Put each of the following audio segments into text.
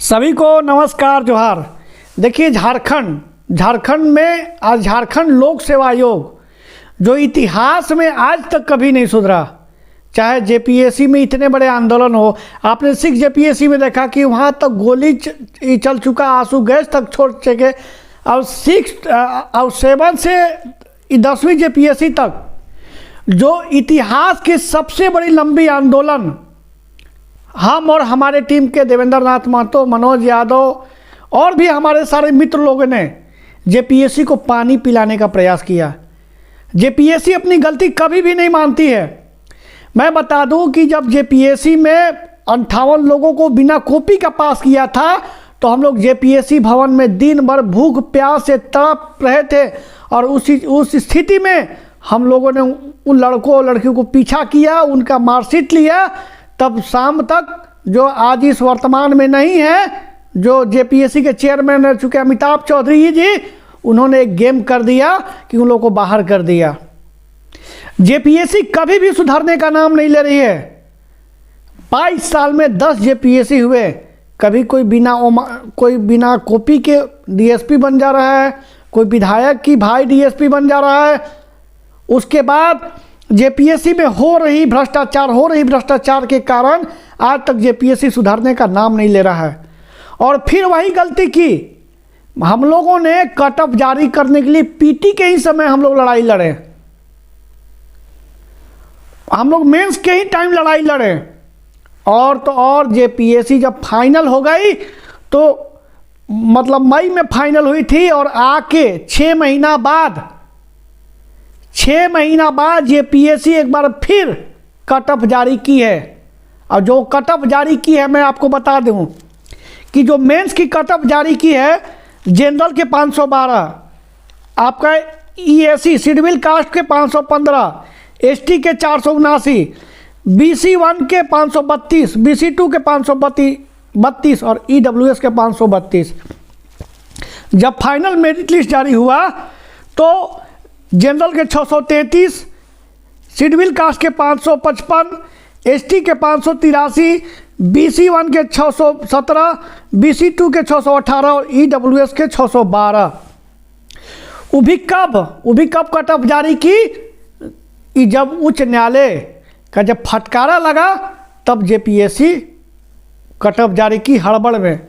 सभी को नमस्कार जोहार। देखिए झारखंड में आज झारखंड लोक सेवा आयोग जो इतिहास में आज तक कभी नहीं सुधरा। चाहे जेपीएससी में इतने बड़े आंदोलन हो, आपने 6 जेपीएससी में देखा कि वहाँ तक गोली चल चुका, आंसू गैस तक छोड़ चुके। और 7 से 10वीं जेपीएससी तक जो इतिहास की सबसे बड़ी लंबी आंदोलन हम और हमारे टीम के देवेंद्र नाथ महतो, मनोज यादव और भी हमारे सारे मित्र लोगों ने जेपीएससी को पानी पिलाने का प्रयास किया। जेपीएससी अपनी गलती कभी भी नहीं मानती है। मैं बता दूं कि जब जेपीएससी में 58 लोगों को बिना कॉपी का पास किया था तो हम लोग जेपीएससी भवन में दिन भर भूख प्यास से तड़प रहे थे। और उस स्थिति में हम लोगों ने उन लड़कों और लड़कियों को पीछा किया, उनका मार्कशीट लिया। तब शाम तक जो आज इस वर्तमान में नहीं है, जो जेपीएससी के चेयरमैन रह चुके अमिताभ चौधरी जी, उन्होंने एक गेम कर दिया कि उन लोगों को बाहर कर दिया। जेपीएससी कभी भी सुधरने का नाम नहीं ले रही है। 22 साल में 10 जेपीएससी हुए, कभी कोई बिना कॉपी के डीएसपी बन जा रहा है, कोई विधायक की भाई डीएसपी बन जा रहा है। उसके बाद जेपीएससी में हो रही भ्रष्टाचार के कारण आज तक जेपीएससी सुधारने का नाम नहीं ले रहा है। और फिर वही गलती की, हम लोगों ने कट ऑफ जारी करने के लिए पीटी के ही समय हम लोग लड़ाई लड़े, हम लोग मेंस के ही टाइम लड़ाई लड़े। और तो और जेपीएससी जब फाइनल हो गई तो मतलब मई में फाइनल हुई थी और आके 6 महीना बाद जेपीएससी एक बार फिर कट ऑफ जारी की है। और जो कट ऑफ जारी की है मैं आपको बता दूं कि जो मेंस की कट ऑफ जारी की है, जनरल के 512, आपका ईएससी शेड्यूल कास्ट के 515, एसटी के 479, बीसी 1 के 532, बीसी 2 के 532 और ईडब्ल्यूएस के 532। जब फाइनल मेरिट लिस्ट जारी हुआ तो जनरल के 633, शेड्यूल कास्ट के 555, एसटी के 583, बीसी 1 के 617, बीसी 2 के 618 और ईडब्ल्यूएस के 612। उभी कब कट ऑफ जारी की, जब उच्च न्यायालय का जब फटकारा लगा तब जेपीएससी कट ऑफ जारी की हड़बड़ में।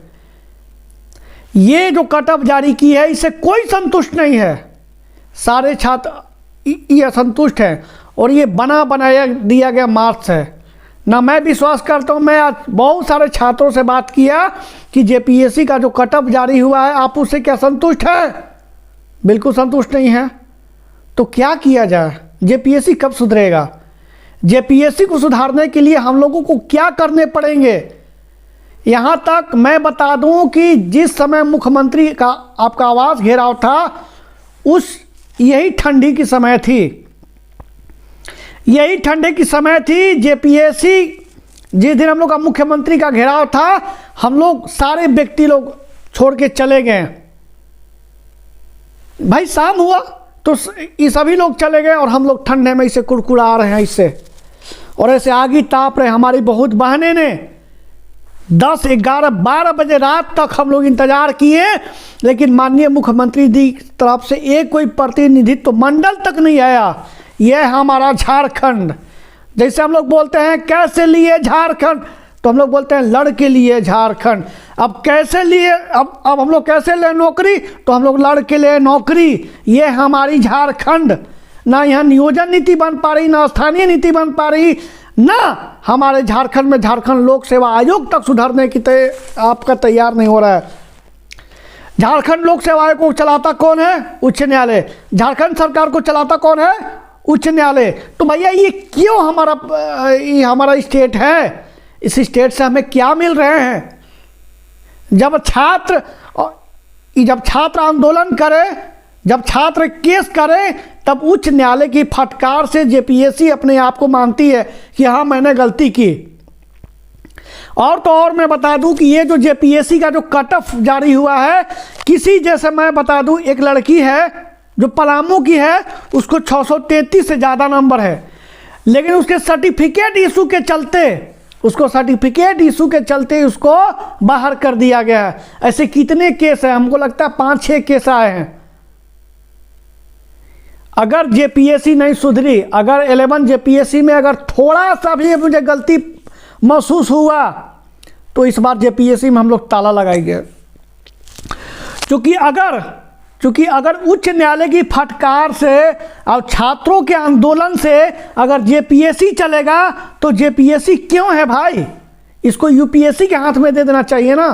ये जो कट ऑफ जारी की है इससे कोई संतुष्ट नहीं है, सारे छात्र ये असंतुष्ट हैं और ये बनाया दिया गया मार्क्स है ना। मैं विश्वास करता हूँ, मैं आज बहुत सारे छात्रों से बात किया कि जेपीएससी का जो कट ऑफ जारी हुआ है आप उससे क्या संतुष्ट है? बिल्कुल संतुष्ट नहीं है। तो क्या किया जाए? जेपीएससी कब सुधरेगा? जेपीएससी को सुधारने के लिए हम लोगों को क्या करने पड़ेंगे? यहाँ तक मैं बता दूँ कि जिस समय मुख्यमंत्री का आपका आवास घेराव था, यही ठंडी की समय थी। जेपीएससी जिस दिन हम लोग का मुख्यमंत्री का घेराव था, हम लोग सारे व्यक्ति लोग छोड़ के चले गए। भाई शाम हुआ तो ये सभी लोग चले गए और हम लोग ठंडे में इसे कुड़कुड़ा रहे हैं इससे, और ऐसे आगे ताप रहे। हमारी बहुत बहनें ने 10, 11, 12 बजे रात तक हम लोग इंतजार किए, लेकिन माननीय मुख्यमंत्री जी की तरफ से एक कोई प्रतिनिधित्व मंडल तक नहीं आया। यह हमारा झारखंड, जैसे हम लोग बोलते हैं कैसे लिए झारखंड, तो हम लोग बोलते हैं लड़ के लिए झारखंड। अब कैसे लिए, अब हम लोग कैसे ले नौकरी, तो हम लोग लड़ के लिए नौकरी। ये हमारी झारखंड, ना यहाँ नियोजन नीति बन पा रही, ना स्थानीय नीति बन पा रही, ना हमारे झारखंड में झारखंड लोक सेवा आयोग तक सुधारने की आपका तैयार नहीं हो रहा है। झारखंड लोक सेवा आयोग को चलाता कौन है? उच्च न्यायालय। झारखंड सरकार को चलाता कौन है? उच्च न्यायालय। तो भैया ये क्यों हमारा स्टेट है? इस स्टेट से हमें क्या मिल रहे हैं? जब छात्र आंदोलन करे, जब छात्र केस करे, तब उच्च न्यायालय की फटकार से जेपीएससी अपने आप को मानती है कि हाँ मैंने गलती की। और तो और मैं बता दूं कि ये जो जेपीएससी का जो कट ऑफ जारी हुआ है, जैसे मैं बता दूं एक लड़की है जो पलामू की है, उसको 633 से ज़्यादा नंबर है, लेकिन उसके सर्टिफिकेट इशू के चलते उसको सर्टिफिकेट इशू के चलते उसको बाहर कर दिया गया है। ऐसे कितने केस हैं, हमको लगता है 5-6 केस आए हैं। अगर जेपीएससी नहीं सुधरी, अगर 11 जेपीएससी में अगर थोड़ा सा भी मुझे गलती महसूस हुआ तो इस बार जेपीएससी में हम लोग ताला लगाएंगे। क्योंकि अगर उच्च न्यायालय की फटकार से और छात्रों के आंदोलन से अगर जेपीएससी चलेगा तो जेपीएससी क्यों है भाई, इसको यूपीएससी के हाथ में दे देना चाहिए ना।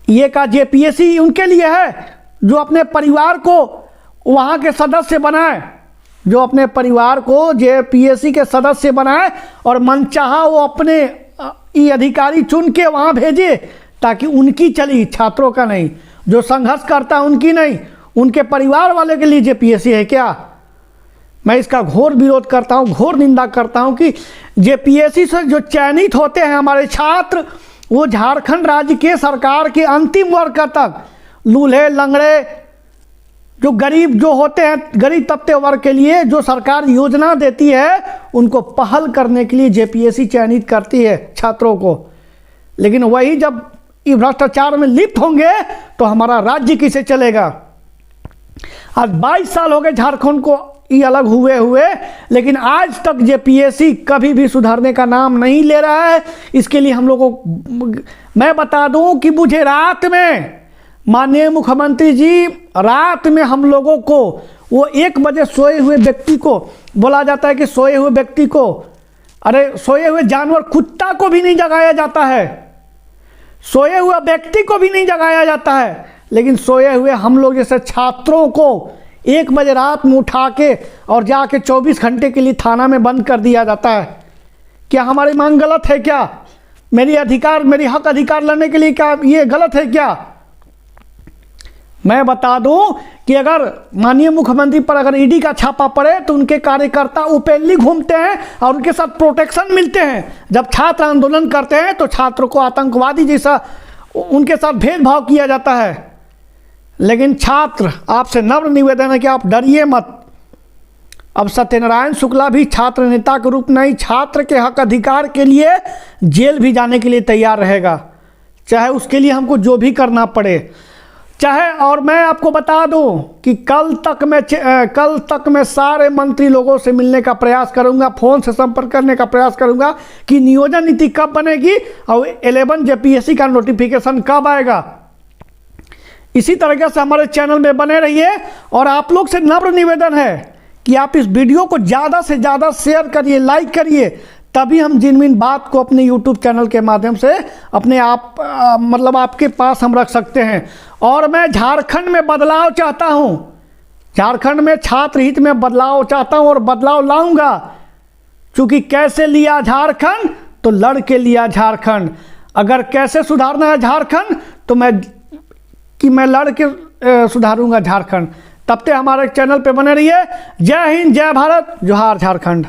ये का जेपीएससी उनके लिए है जो अपने परिवार को वहाँ के सदस्य बनाए, जो अपने परिवार को जेपीएससी के सदस्य बनाए और मनचाहा वो अपने ये अधिकारी चुन के वहाँ भेजे ताकि उनकी चली, छात्रों का नहीं। जो संघर्ष करता है उनकी नहीं, उनके परिवार वाले के लिए जेपीएससी है क्या। मैं इसका घोर विरोध करता हूँ, घोर निंदा करता हूँ कि जेपीएससी से जो चयनित होते हैं हमारे छात्र, वो झारखंड राज्य के सरकार के अंतिम वर्ग तक, लूल्हे लंगड़े जो गरीब जो होते हैं, गरीब तबके वर्ग के लिए जो सरकार योजना देती है उनको पहल करने के लिए जेपीएससी चयनित करती है छात्रों को। लेकिन वही जब ये भ्रष्टाचार में लिप्त होंगे तो हमारा राज्य कैसे चलेगा। आज 22 साल हो गए झारखंड को ये अलग हुए, लेकिन आज तक जेपीएससी कभी भी सुधारने का नाम नहीं ले रहा है। इसके लिए हम लोगों को मैं बता दूं कि मुझे रात में माननीय मुख्यमंत्री जी, रात में हम लोगों को वो 1 बजे सोए हुए व्यक्ति को बोला जाता है कि सोए हुए व्यक्ति को, अरे सोए हुए जानवर कुत्ता को भी नहीं जगाया जाता है, सोए हुए व्यक्ति को भी नहीं जगाया जाता है, लेकिन सोए हुए हम लोग जैसे छात्रों को 1 बजे रात में उठा के और जाके 24 घंटे के लिए थाना में बंद कर दिया जाता है। क्या हमारी मांग गलत है क्या? मेरी हक अधिकार लड़ने के लिए क्या ये गलत है क्या? मैं बता दूं कि अगर माननीय मुख्यमंत्री पर अगर ईडी का छापा पड़े तो उनके कार्यकर्ता ओपनली घूमते हैं और उनके साथ प्रोटेक्शन मिलते हैं। जब छात्र आंदोलन करते हैं तो छात्रों को आतंकवादी जैसा उनके साथ भेदभाव किया जाता है। लेकिन छात्र, आपसे नम्र निवेदन है कि आप डरिए मत। अब सत्यनारायण शुक्ला भी छात्र नेता के रूप नहीं, छात्र के हक अधिकार के लिए जेल भी जाने के लिए तैयार रहेगा, चाहे उसके लिए हमको जो भी करना पड़े चाहे। और मैं आपको बता दूं कि कल तक मैं सारे मंत्री लोगों से मिलने का प्रयास करूंगा, फ़ोन से संपर्क करने का प्रयास करूंगा कि नियोजन नीति कब बनेगी और 11 जेपीएससी का नोटिफिकेशन कब आएगा। इसी तरीके से हमारे चैनल में बने रहिए और आप लोग से नम्र निवेदन है कि आप इस वीडियो को ज़्यादा से ज़्यादा शेयर करिए, लाइक करिए, तभी हम जिनविन बात को अपने यूट्यूब चैनल के माध्यम से अपने आप मतलब आपके पास हम रख सकते हैं। और मैं झारखंड में बदलाव चाहता हूं, झारखंड में छात्र हित में बदलाव चाहता हूं और बदलाव लाऊंगा। क्योंकि कैसे लिया झारखंड, तो लड़ के लिया झारखंड। अगर कैसे सुधारना है झारखंड तो मैं लड़ के सुधारूंगा झारखंड। तब तक हमारे चैनल पे बने रहिए। जय हिंद, जय भारत, जोहार झारखंड।